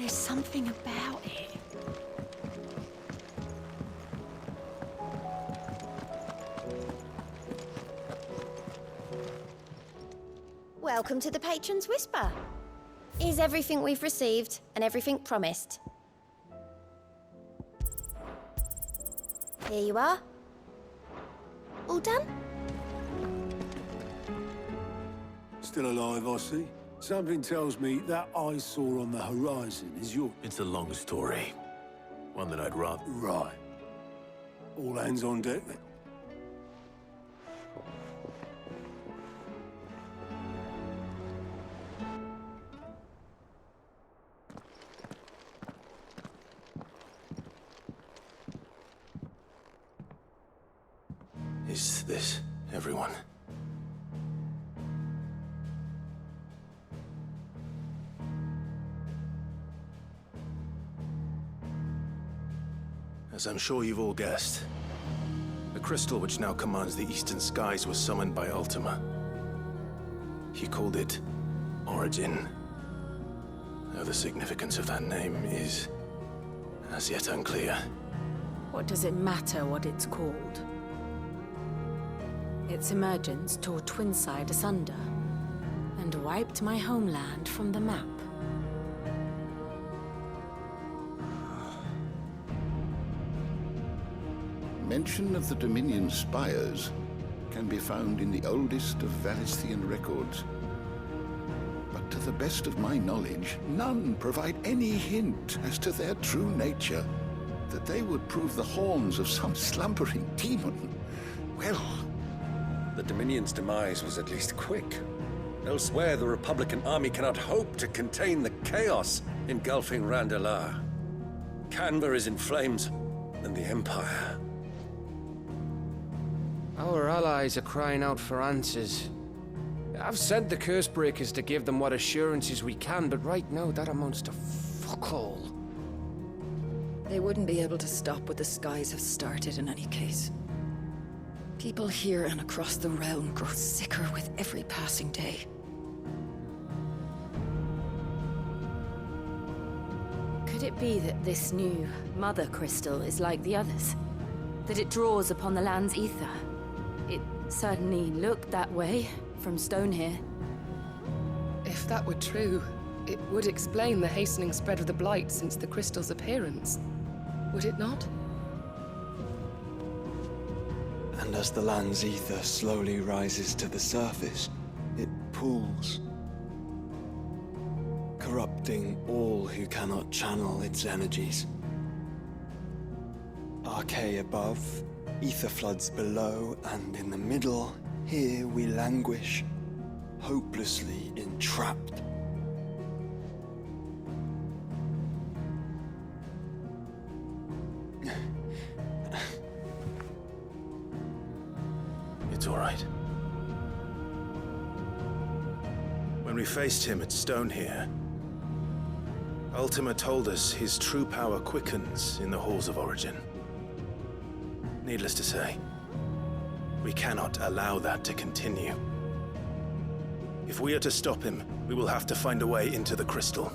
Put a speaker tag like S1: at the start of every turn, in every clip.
S1: There's something about it.
S2: Welcome to the Patron's Whisper. Is everything we've received and everything promised? Here you are. All done?
S3: Still alive, I see. Something tells me that I saw on the horizon is yours.
S4: It's a long story. One that I'd rather...
S3: Right. All hands on deck then.
S4: Is this everyone? As I'm sure you've all guessed, the crystal which now commands the eastern skies was summoned by Ultima. He called it Origin. Though the significance of that name is as yet unclear.
S1: What does it matter what it's called? Its emergence tore Twinside asunder and wiped my homeland from the map.
S5: Mention of the Dominion spires can be found in the oldest of Valisthian records. But to the best of my knowledge, none provide any hint as to their true nature. That they would prove the horns of some slumbering demon. Well...
S6: The Dominion's demise was at least quick. Elsewhere, the Republican army cannot hope to contain the chaos engulfing Randalar. Canva is in flames, and the Empire...
S7: Our allies are crying out for answers. I've sent the Cursebreakers to give them what assurances we can, but right now that amounts to fuck all.
S8: They wouldn't be able to stop what the skies have started in any case. People here and across the realm grow sicker with every passing day.
S1: Could it be that this new Mother Crystal is like the others? That it draws upon the land's ether? It certainly looked that way from stone here.
S9: If that were true, it would explain the hastening spread of the Blight since the crystal's appearance. Would it not?
S10: And as the land's ether slowly rises to the surface, it pools, corrupting all who cannot channel its energies. Archay above, ether floods below, and in the middle, here we languish, hopelessly entrapped.
S4: It's all right. When we faced him at Stone here, Ultima told us his true power quickens in the halls of Origin. Needless to say, we cannot allow that to continue. If we are to stop him, we will have to find a way into the crystal.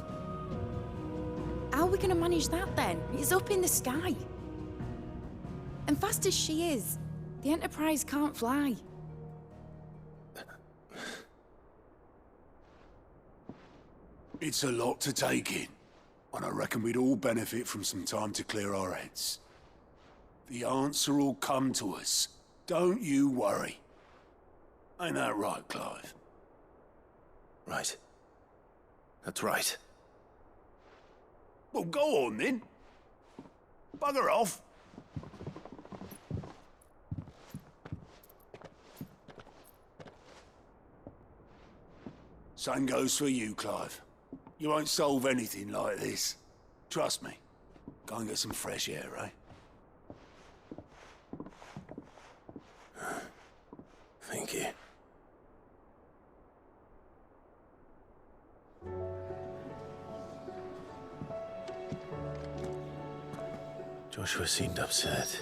S1: How are we going to manage that then? It's up in the sky. And fast as she is, the Enterprise can't fly.
S3: It's a lot to take in, and I reckon we'd all benefit from some time to clear our heads. The answer will come to us. Don't you worry. Ain't that right, Clive?
S4: Right. That's right.
S3: Well, go on then. Bugger off. Same goes for you, Clive. You won't solve anything like this. Trust me. Go and get some fresh air, eh?
S4: Thank you. Joshua seemed upset.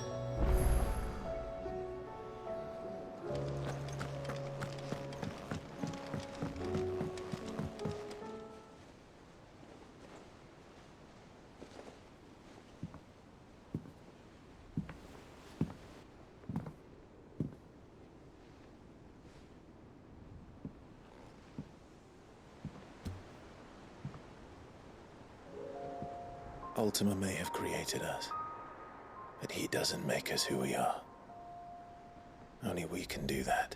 S4: Ultima may have created us, but he doesn't make us who we are. Only we can do that.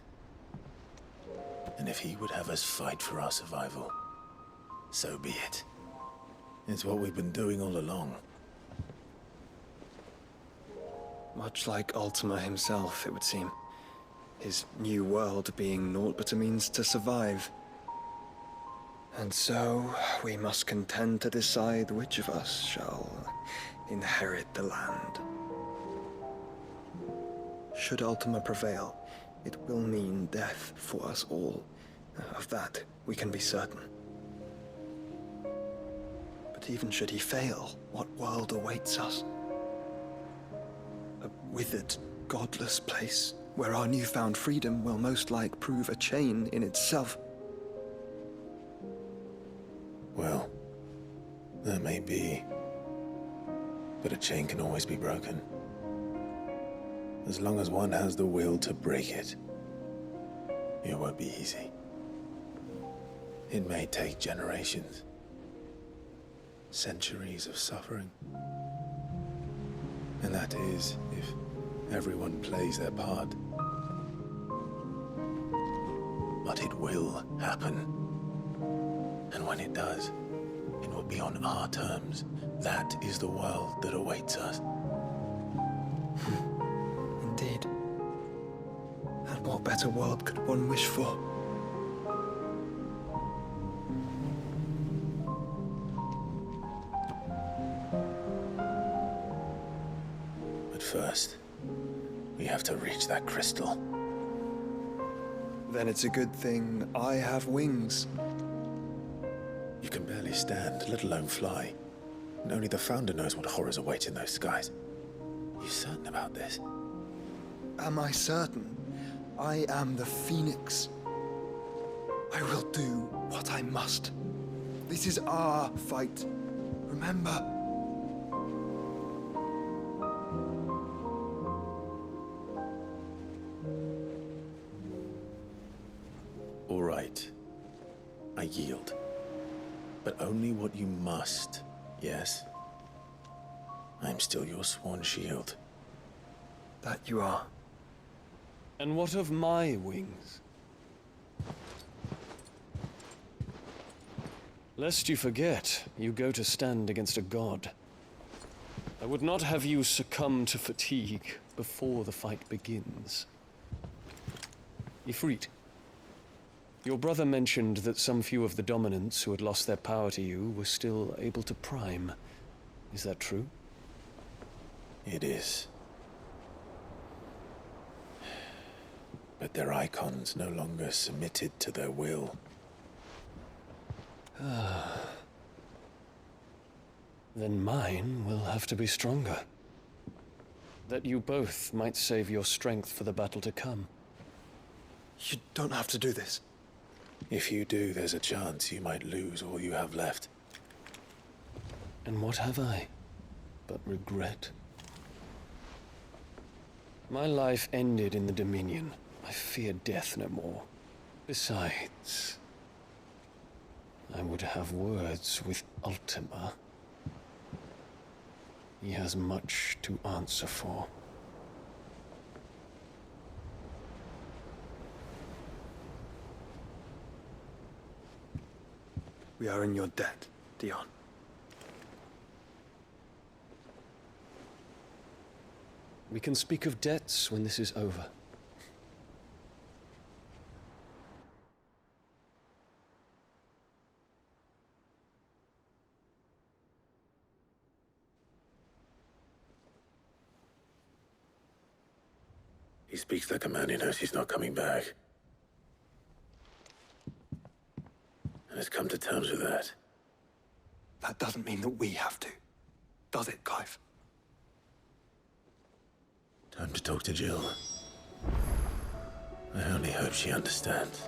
S4: And if he would have us fight for our survival, so be it. It's what we've been doing all along.
S10: Much like Ultima himself, it would seem. His new world being naught but a means to survive. And so, we must contend to decide which of us shall inherit the land. Should Ultima prevail, it will mean death for us all. Of that, we can be certain. But even should he fail, what world awaits us? A withered, godless place where our newfound freedom will most like prove a chain in itself.
S4: Well, that may be. But a chain can always be broken. As long as one has the will to break it. It won't be easy. It may take generations. Centuries of suffering. And that is, if everyone plays their part. But it will happen. And when it does, it will be on our terms. That is the world that awaits us.
S10: Indeed. And what better world could one wish for?
S4: But first, we have to reach that crystal.
S10: Then it's a good thing I have wings.
S4: You can barely stand, let alone fly. And only the Founder knows what horrors await in those skies. Are you certain about this?
S10: Am I certain? I am the Phoenix. I will do what I must. This is our fight. Remember?
S4: All right. I yield. But only what you must, yes? I'm still your sworn shield.
S10: That you are.
S11: And what of my wings? Lest you forget, you go to stand against a god. I would not have you succumb to fatigue before the fight begins. Ifrit, your brother mentioned that some few of the dominants who had lost their power to you were still able to prime. Is that true?
S4: It is. But their icons no longer submitted to their will.
S11: Then mine will have to be stronger. That you both might save your strength for the battle to come.
S10: You don't have to do this.
S4: If you do, there's a chance you might lose all you have left.
S11: And what have I but regret? My life ended in the Dominion. I fear death no more. Besides, I would have words with Ultima. He has much to answer for.
S10: We are in your debt, Dion.
S11: We can speak of debts when this is over.
S4: He speaks like a man who knows he's not coming back. And has come to terms with that.
S10: That doesn't mean that we have to, does it, Clive?
S4: Time to talk to Jill. I only hope she understands.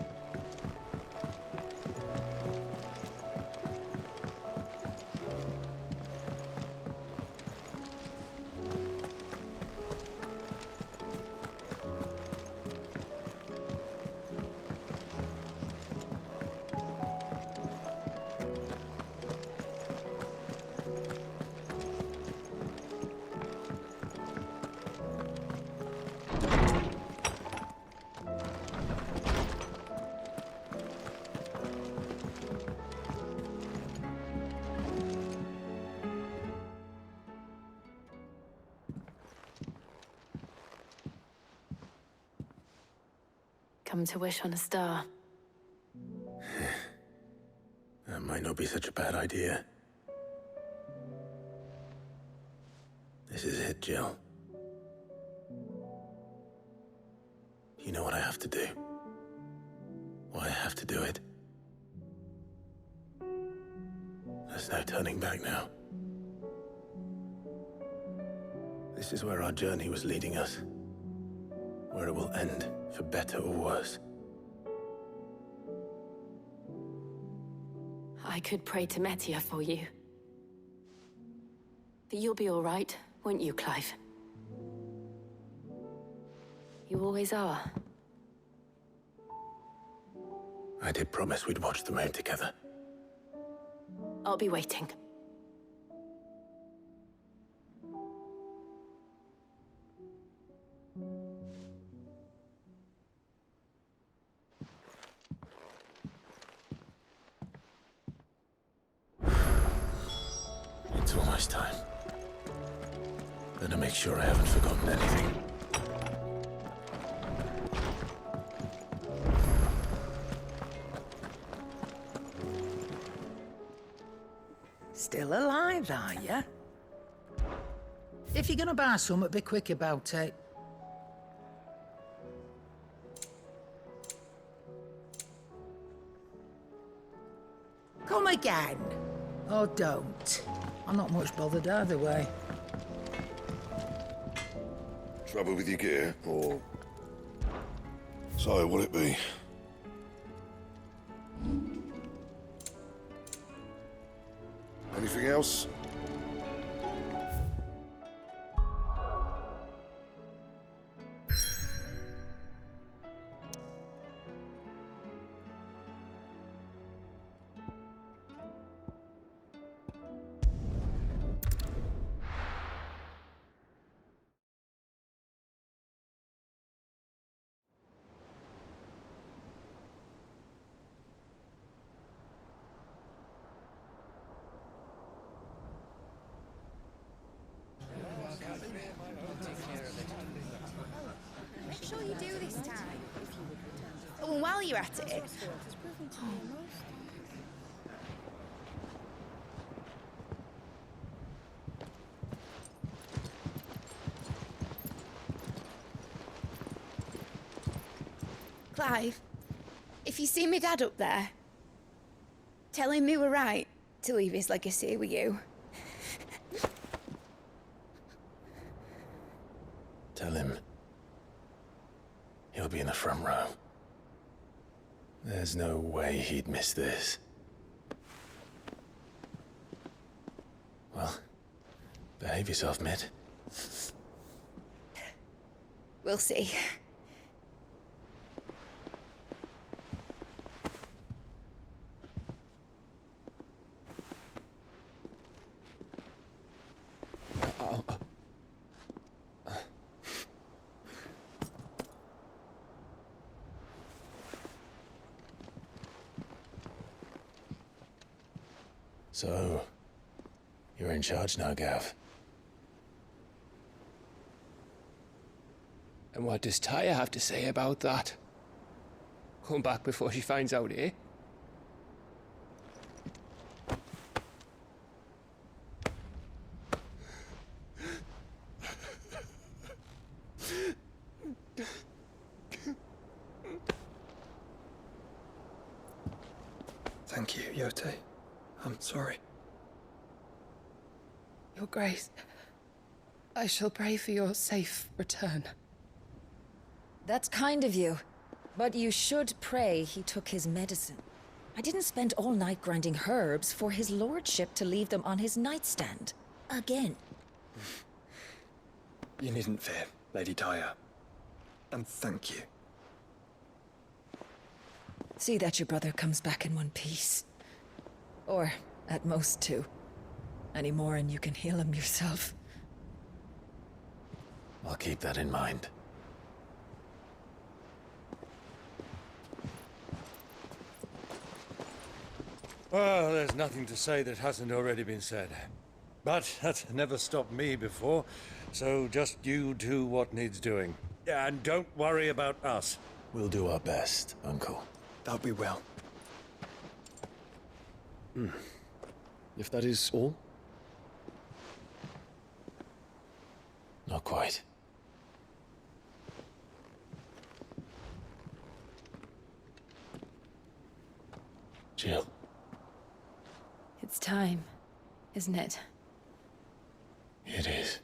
S1: Come to wish on a star.
S4: That might not be such a bad idea. This is it, Jill. You know what I have to do. Why I have to do it. There's no turning back now. This is where our journey was leading us. Where it will end, for better or worse.
S1: I could pray to Metia for you. But you'll be all right, won't you, Clive? You always are.
S4: I did promise we'd watch the moon together.
S1: I'll be waiting.
S4: It's almost time. Better make sure I haven't forgotten anything.
S12: Still alive, are ya? If you're gonna buy something, be quick about it. Come again. Or don't. I'm not much bothered either way.
S13: Trouble with your gear, or... So, will it be? Anything else?
S2: Make sure you do this time. Oh, and while you're at it... Clive, if you see me dad up there, tell him we were right to leave his legacy with you.
S4: Tell him he'll be in the front row. There's no way he'd miss this. Well, behave yourself, Mitt.
S2: We'll see.
S4: So, you're in charge now, Gav.
S7: And what does Tyre have to say about that? Come back before she finds out, eh?
S10: Thank you, Yote. I'm sorry.
S9: Your Grace, I shall pray for your safe return.
S8: That's kind of you. But you should pray he took his medicine. I didn't spend all night grinding herbs for his lordship to leave them on his nightstand. Again.
S10: You needn't fear, Lady Tyre. And thank you.
S8: See that your brother comes back in one piece. Or, at most, two. Any more and you can heal him yourself.
S4: I'll keep that in mind.
S6: Well, there's nothing to say that hasn't already been said. But that's never stopped me before, so just you do what needs doing. And don't worry about us.
S11: We'll do our best, Uncle.
S10: That'll be well.
S11: If that is all? Not quite. Jill.
S1: It's time, isn't it?
S11: It is.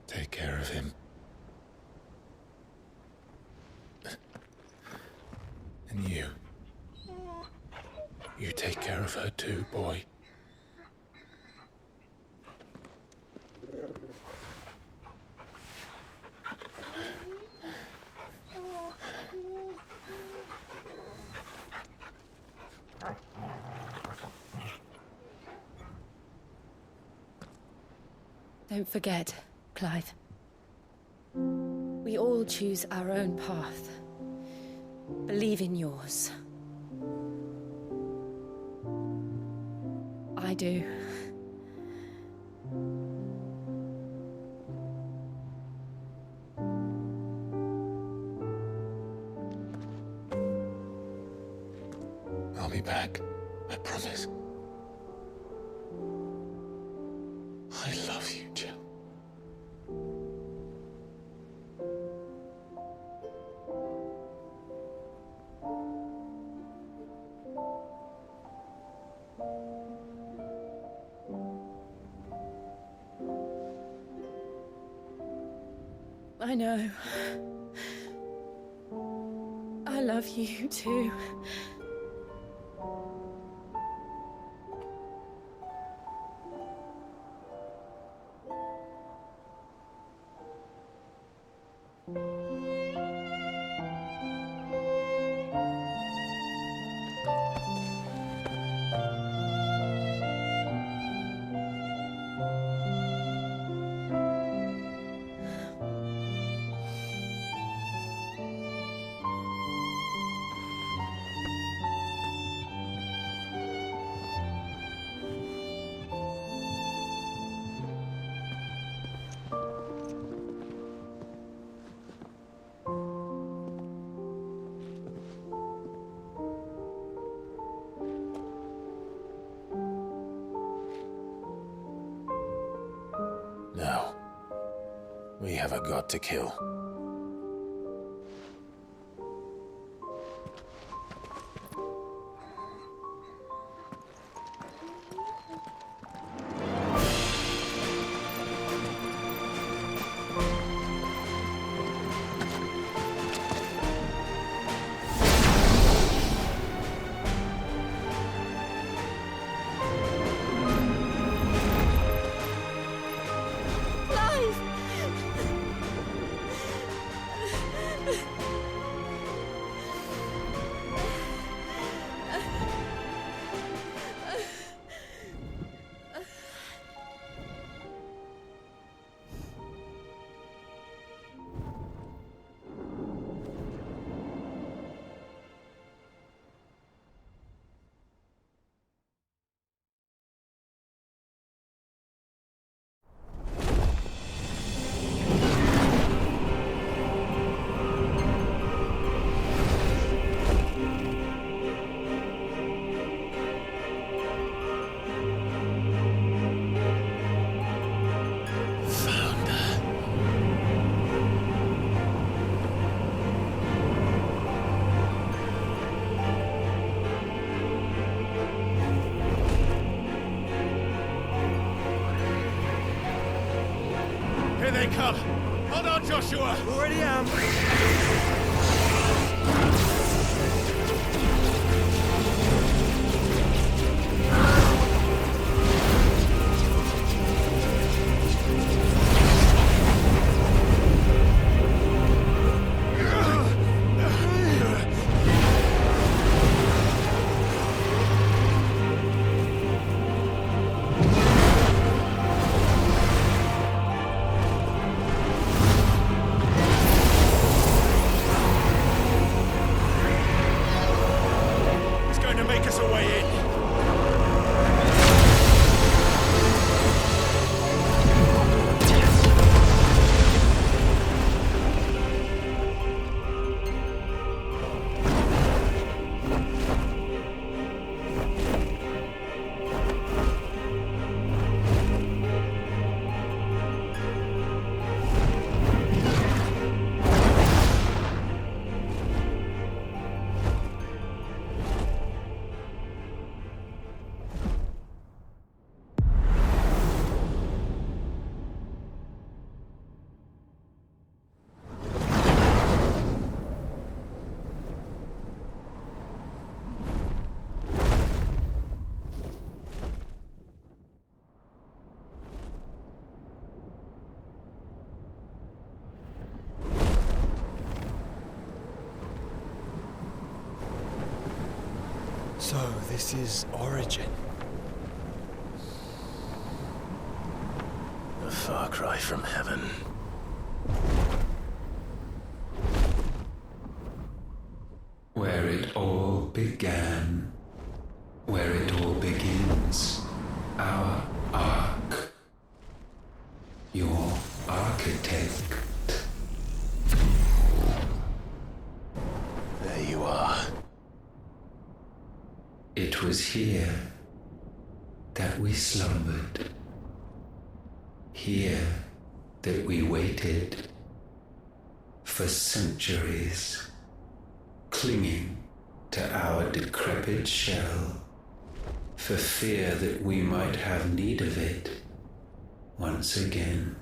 S11: Take care of him. And you. You take care of her too, boy.
S1: Don't forget, Clive. We all choose our own path. Believe in yours. I do.
S11: I'll be back. I promise. I love you, Jill.
S1: I know. I love you too.
S11: Now, we have a god to kill.
S4: Here they come! Hold on, Joshua!
S10: Already am. So, this is Origin.
S4: A far cry from heaven.
S14: Where it all began. Where it all begins. Our ark. Your architect.
S4: There you are.
S14: It was here that we slumbered. Here that we waited for centuries, clinging to our decrepit shell, for fear that we might have need of it once again.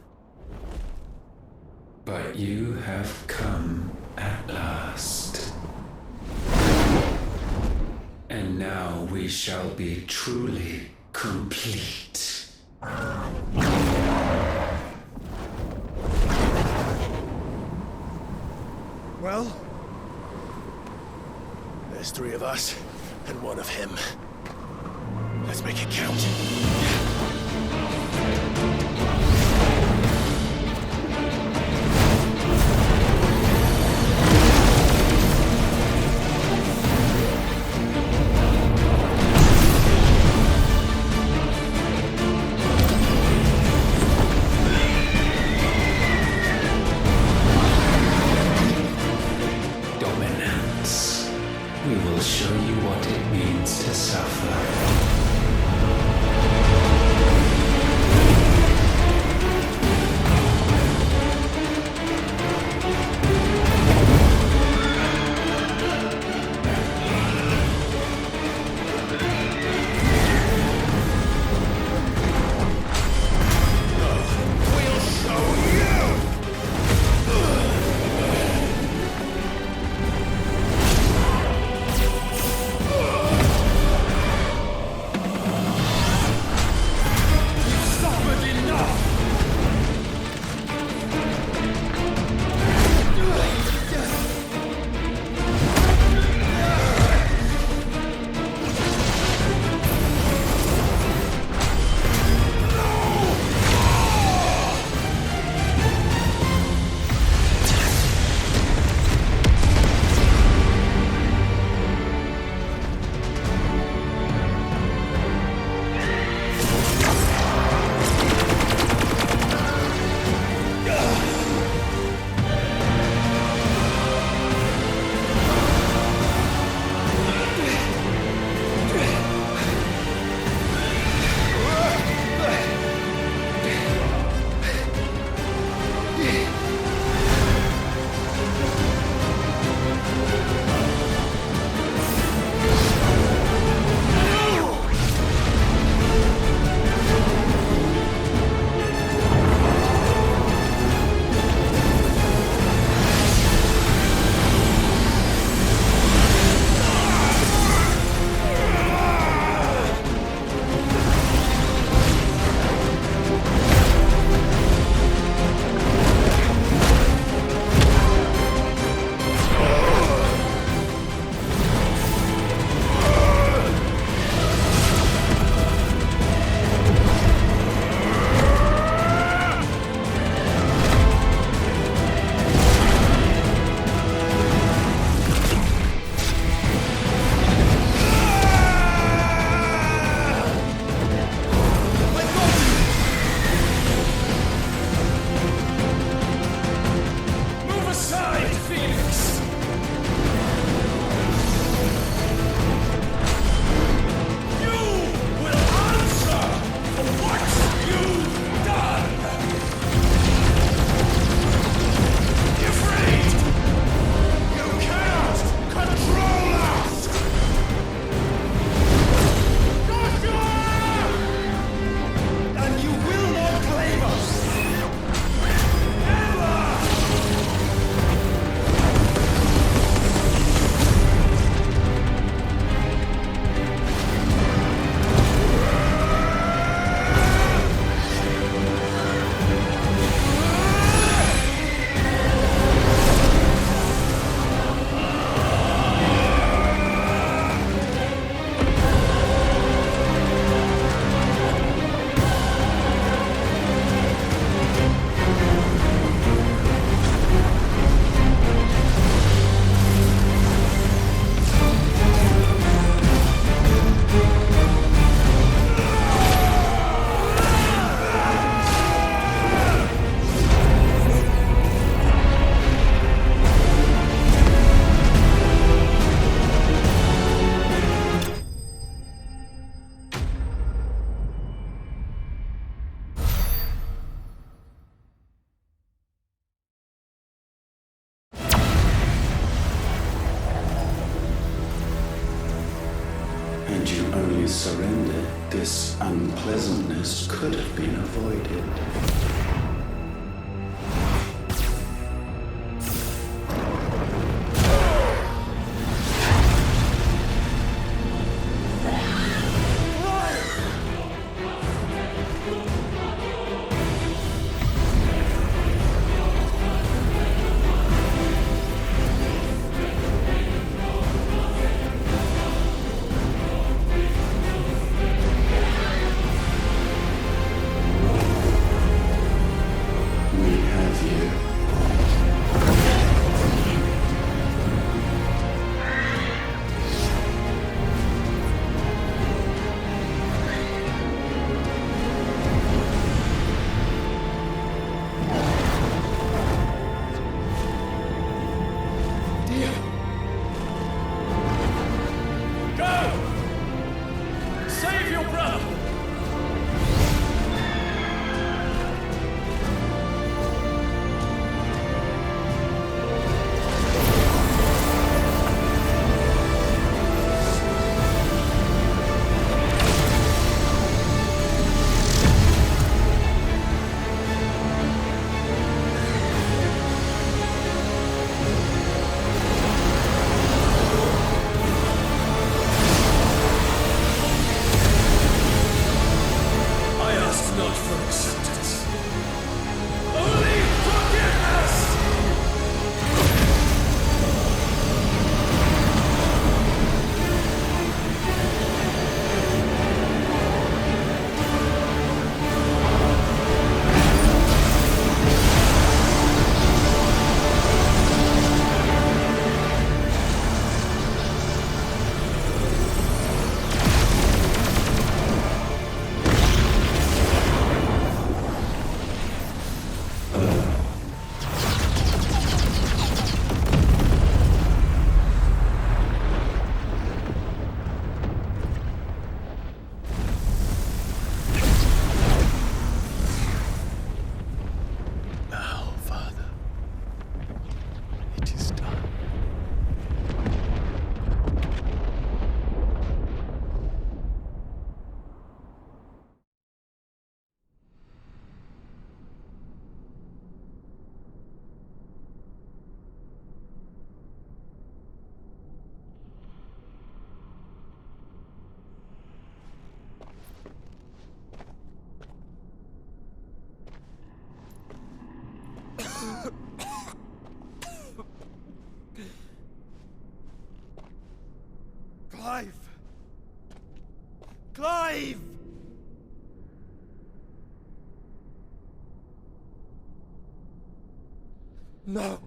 S14: But you have come at last. And now we shall be truly complete.
S4: Well, there's 3 of us and 1 of him. Let's make it count.
S14: Dominance. We will show you what it means to suffer. Had you only surrendered, this unpleasantness could have been avoided.
S10: Clive! Clive! No!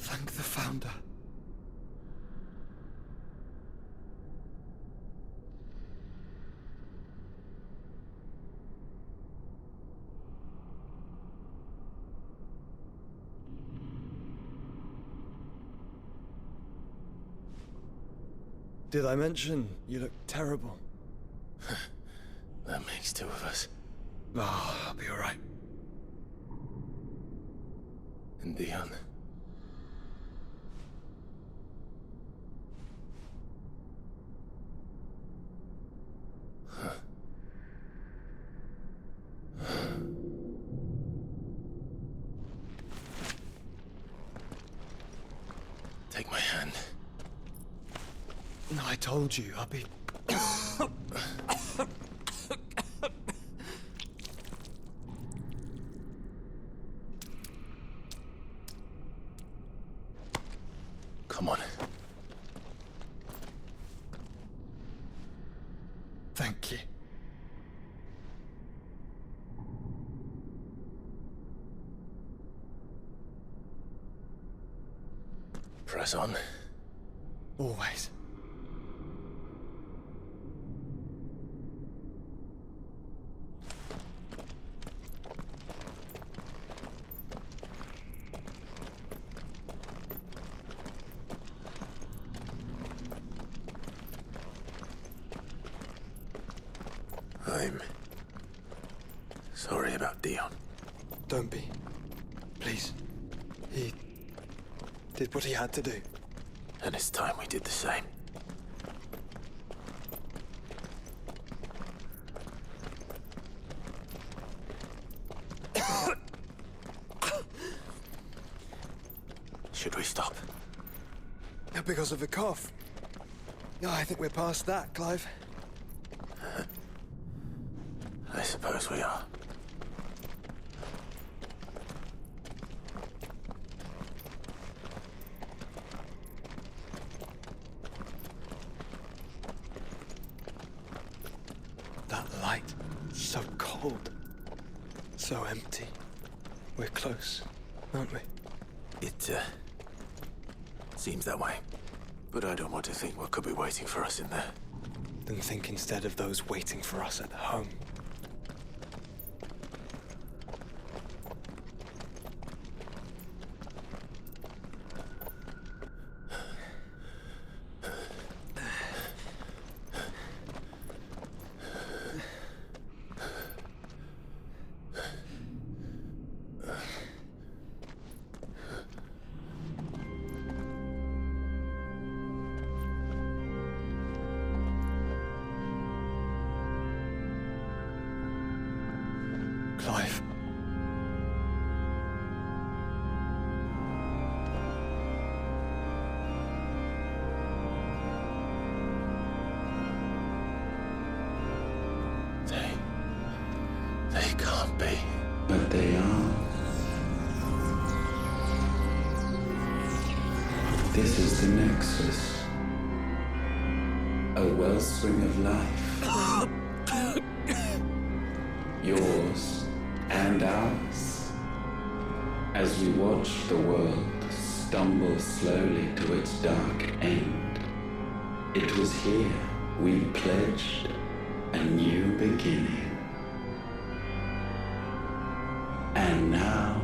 S10: Thank the Founder. Did I mention you look terrible?
S4: That makes two of us.
S10: Oh, I'll be alright.
S4: And Dion. Take my hand.
S10: I told you, I'll be...
S4: Come on.
S10: Thank you.
S4: press on.
S10: Always.
S4: I'm sorry about Dion.
S10: Don't be. Please. He did what he had to do.
S4: And it's time we did the same. Should we stop?
S10: Because of the cough. No, I think we're past that, Clive.
S4: I suppose we are.
S10: That light, so cold. So empty. We're close, aren't we?
S4: It, seems that way. But I don't want to think what could be waiting for us in there.
S10: Then think instead of those waiting for us at home. Clive.
S4: They can't be.
S14: But they are. This is the Nexus. A wellspring of life. Yours and ours. As we watch the world stumble slowly to its dark end, it was here we pledged a new beginning. And now,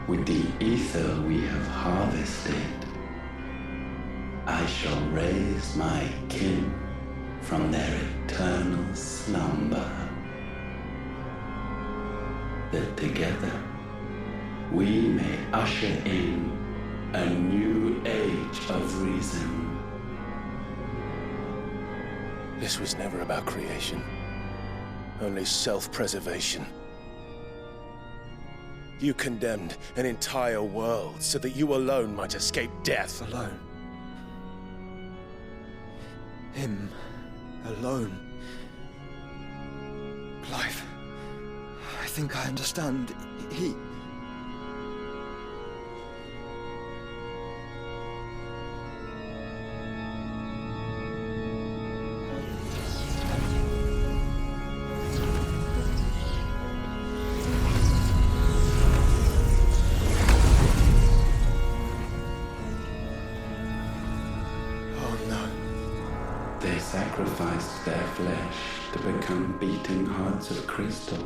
S14: with the ether we have harvested, I shall raise my kin from their eternal slumber, that together we may usher in a new age of reason.
S4: This was never about creation, only self-preservation. You condemned an entire world so that you alone might escape death.
S10: Alone. Him. Alone. Clive. I think I understand. He...
S14: They sacrificed their flesh to become beating hearts of crystal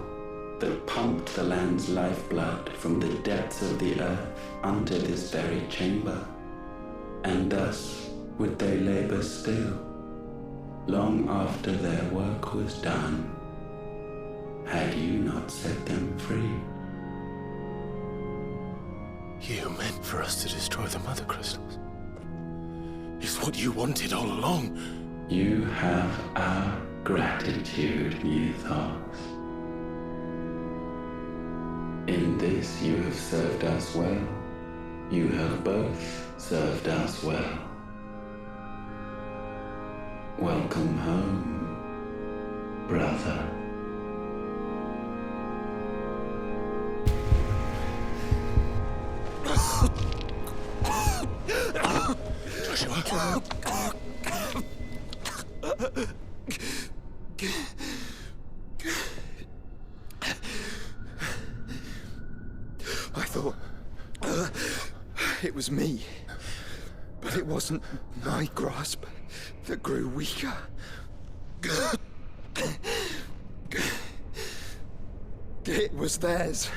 S14: that pumped the land's lifeblood from the depths of the earth unto this very chamber. And thus would they labor still, long after their work was done, had you not set them free.
S4: You meant for us to destroy the Mother Crystals. It's what you wanted all along.
S14: You have our gratitude, Mythos. In this you have served us well. You have both served us well. Welcome home, brother.
S4: Joshua.
S10: I thought it was me, but It wasn't my grasp that grew weaker. It was theirs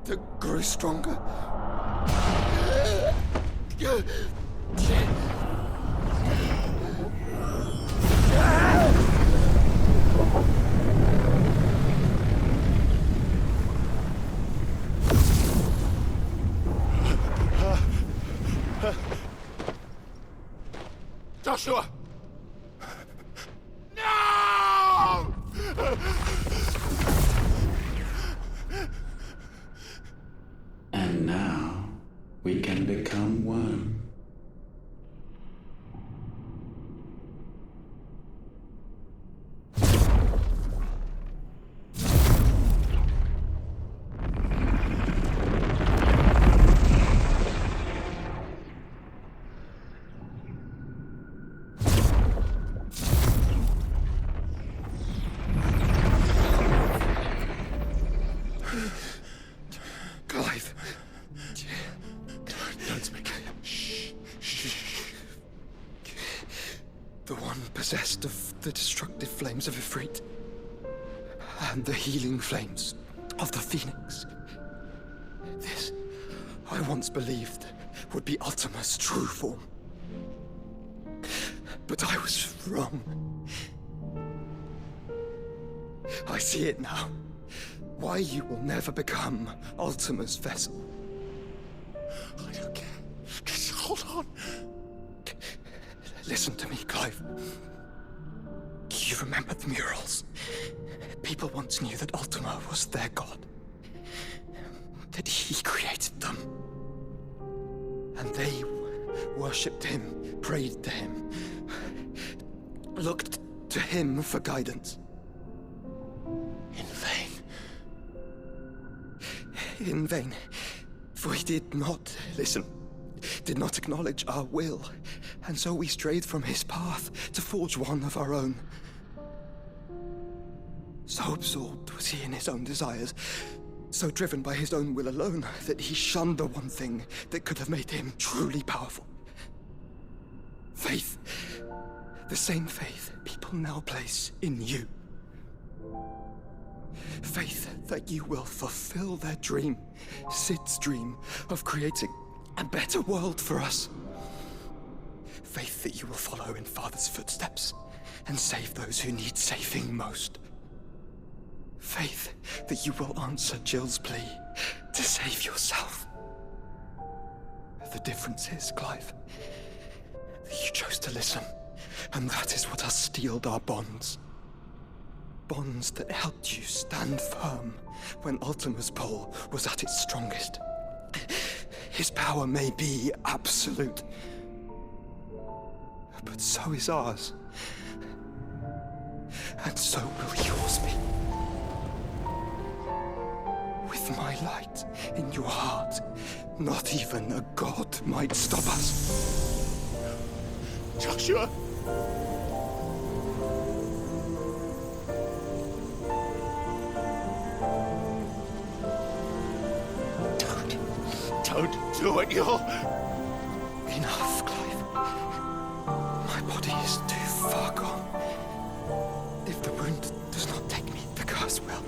S10: that grew stronger.
S3: Joshua! No!
S14: And now we can become one.
S10: Clive.
S3: Don't speak. Shh.
S10: The one possessed of the destructive flames of Ifrit, and the healing flames of the Phoenix. This, I once believed, would be Ultima's true form. But I was wrong. I see it now. Why you will never become Ultima's vessel.
S3: I don't care. Just hold on.
S10: Listen to me, Clive. You remember the murals? People once knew that Ultima was their god. That he created them. And they worshipped him, prayed to him, looked to him for guidance.
S3: In vain.
S10: In vain. For he did not listen, did not acknowledge our will, and so we strayed from his path to forge one of our own. So absorbed was he in his own desires, so driven by his own will alone, that he shunned the one thing that could have made him truly powerful. Faith. The same faith people now place in you. Faith that you will fulfill their dream, Sid's dream, of creating a better world for us. Faith that you will follow in Father's footsteps and save those who need saving most. Faith that you will answer Jill's plea to save yourself. The difference is, Clive, that you chose to listen, and that is what has steeled our bonds. Bonds that helped you stand firm when Ultima's pull was at its strongest. His power may be absolute, but so is ours. And so will yours be. With my light in your heart, not even a god might stop us.
S3: Joshua! Don't do it, you're...
S10: Enough, Clive. My body is too far gone. If the wound does not take me, the curse will.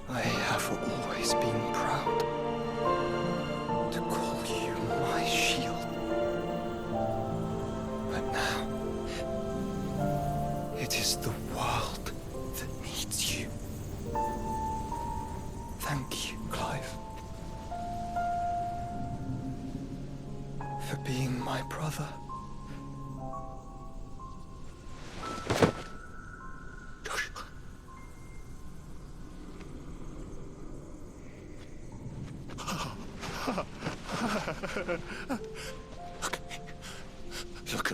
S10: I have always been proud to call you my shield. But now, it is the world that needs you. Thank you, Clive, for being my brother.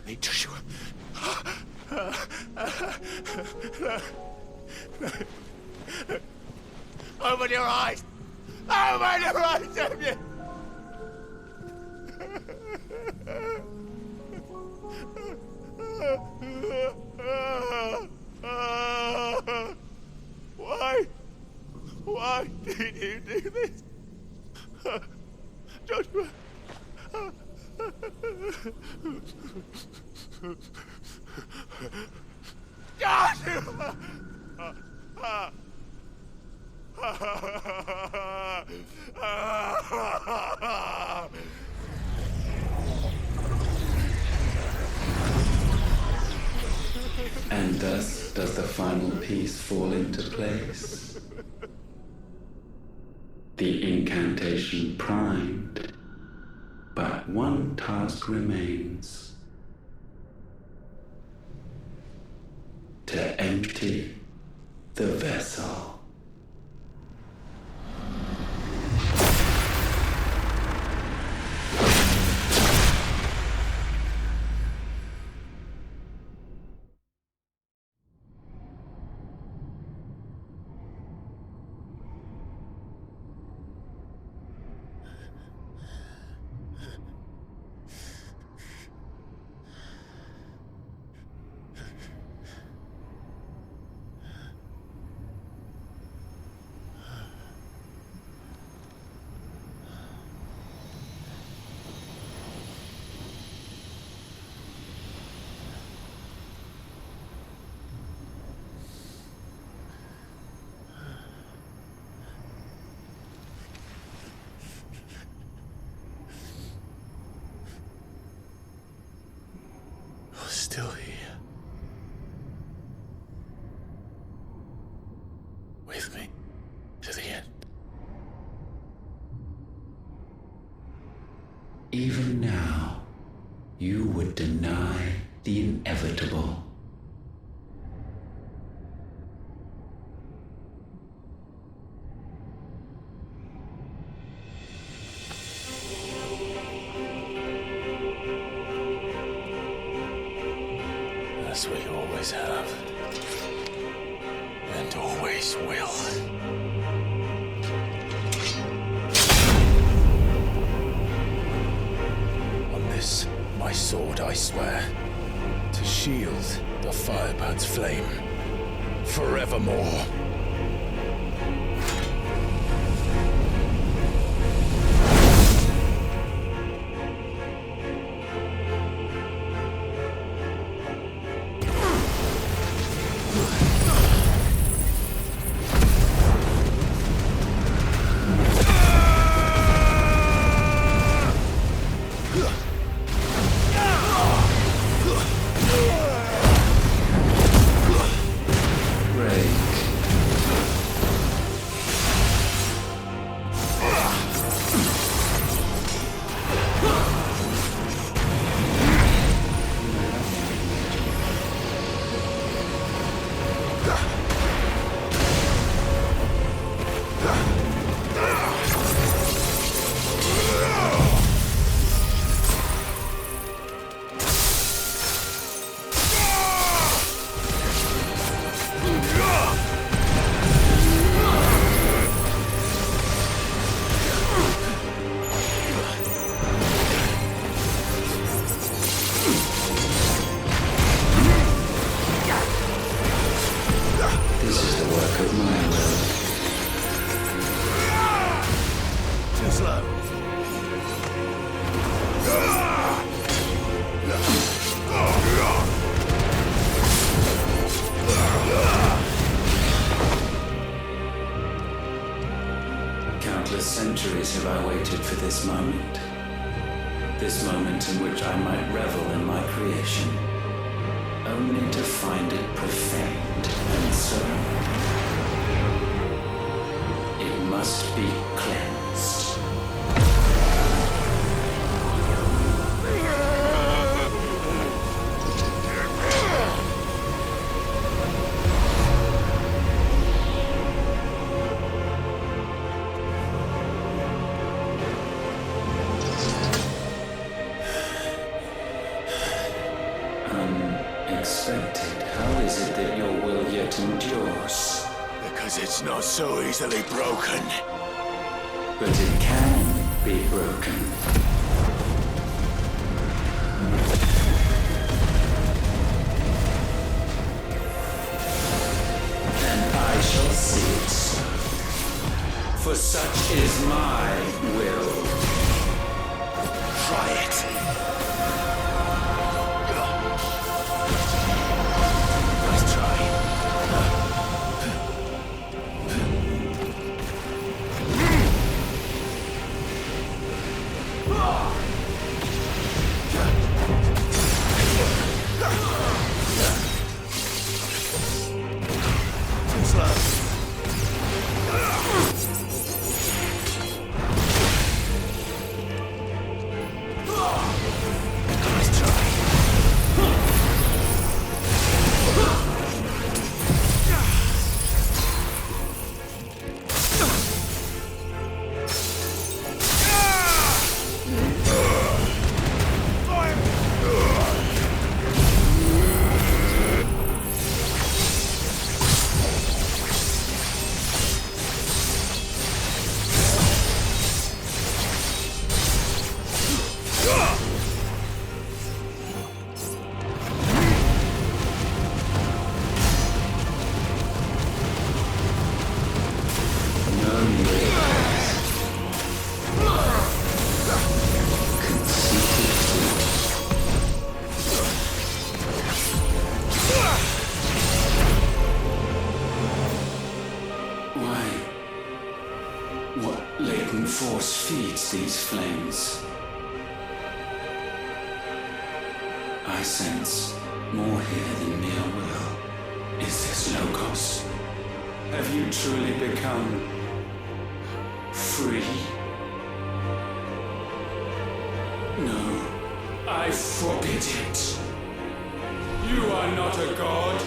S3: me, Joshua. Open your eyes! Open your eyes, Damien! Why? Why did you do this? Joshua! Joshua!
S14: And thus does the final piece fall into place. The incantation primed, but one task remains. To empty the vessel.
S3: Still here. With me to the end.
S14: Even now, you would deny the inevitable.
S3: As we always have. And always will. On this, my sword, I swear, to shield the Firebird's flame forevermore.
S14: Countless centuries have I waited for this moment. This moment in which I might revel in my creation, only to find it profaned and so it must be cleansed.
S3: Force. Because it's not so easily broken.
S14: But it can be broken. And I shall see it so. For such is my will.
S3: Try it. Nice try.
S14: Force feeds these flames. I sense more here than mere will. Is this Logos? Have you truly become free? No, I forbid it. You are not a god.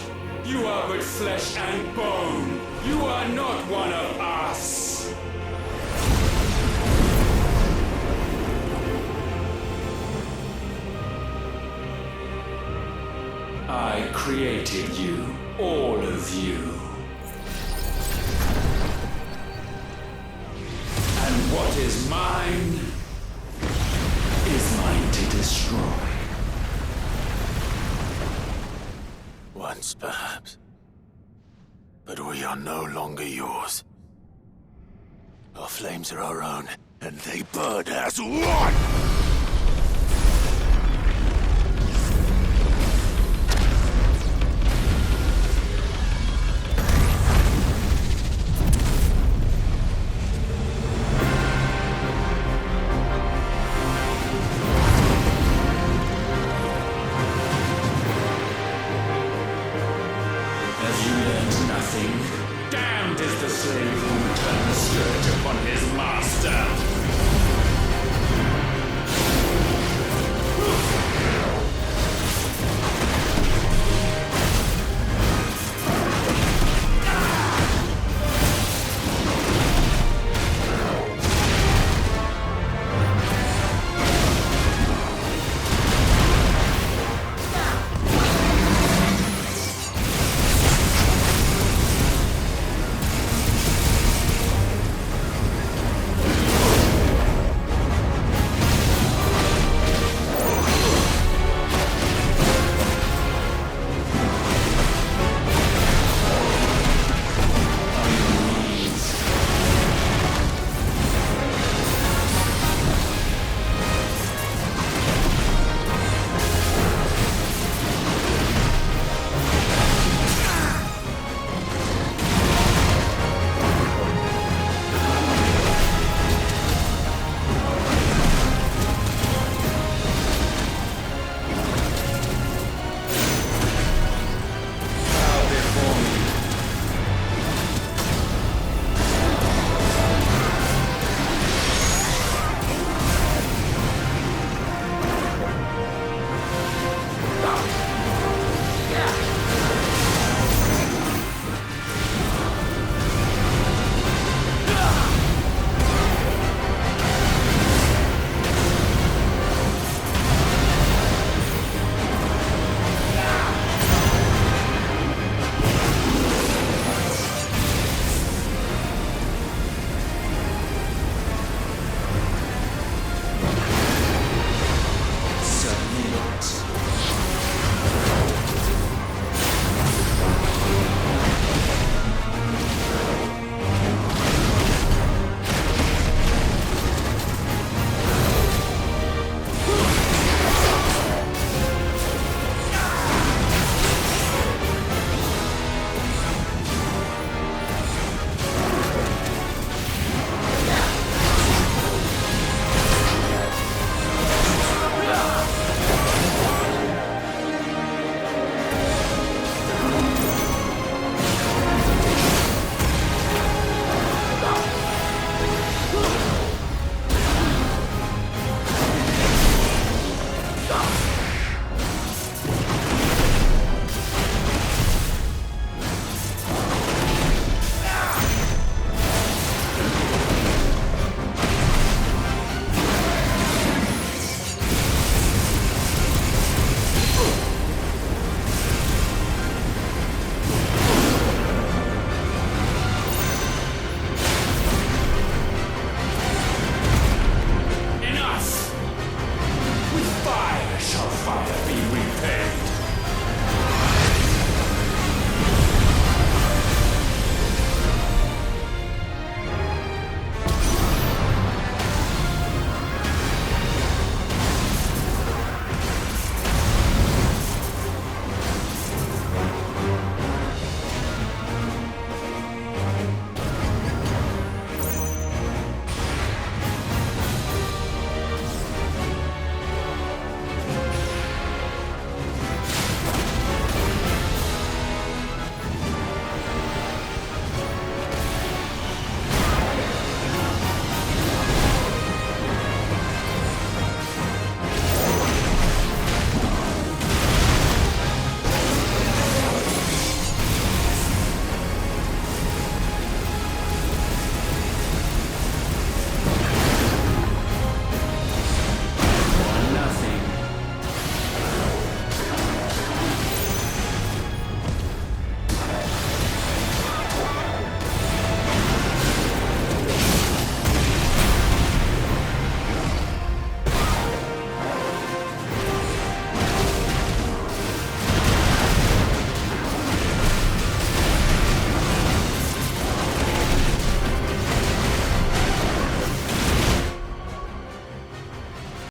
S14: You are but flesh and bone. You are not one of us. I created you, all of you. And what is mine is mine to destroy.
S4: Once, perhaps. But we are no longer yours. Our flames are our own, and they burn as one!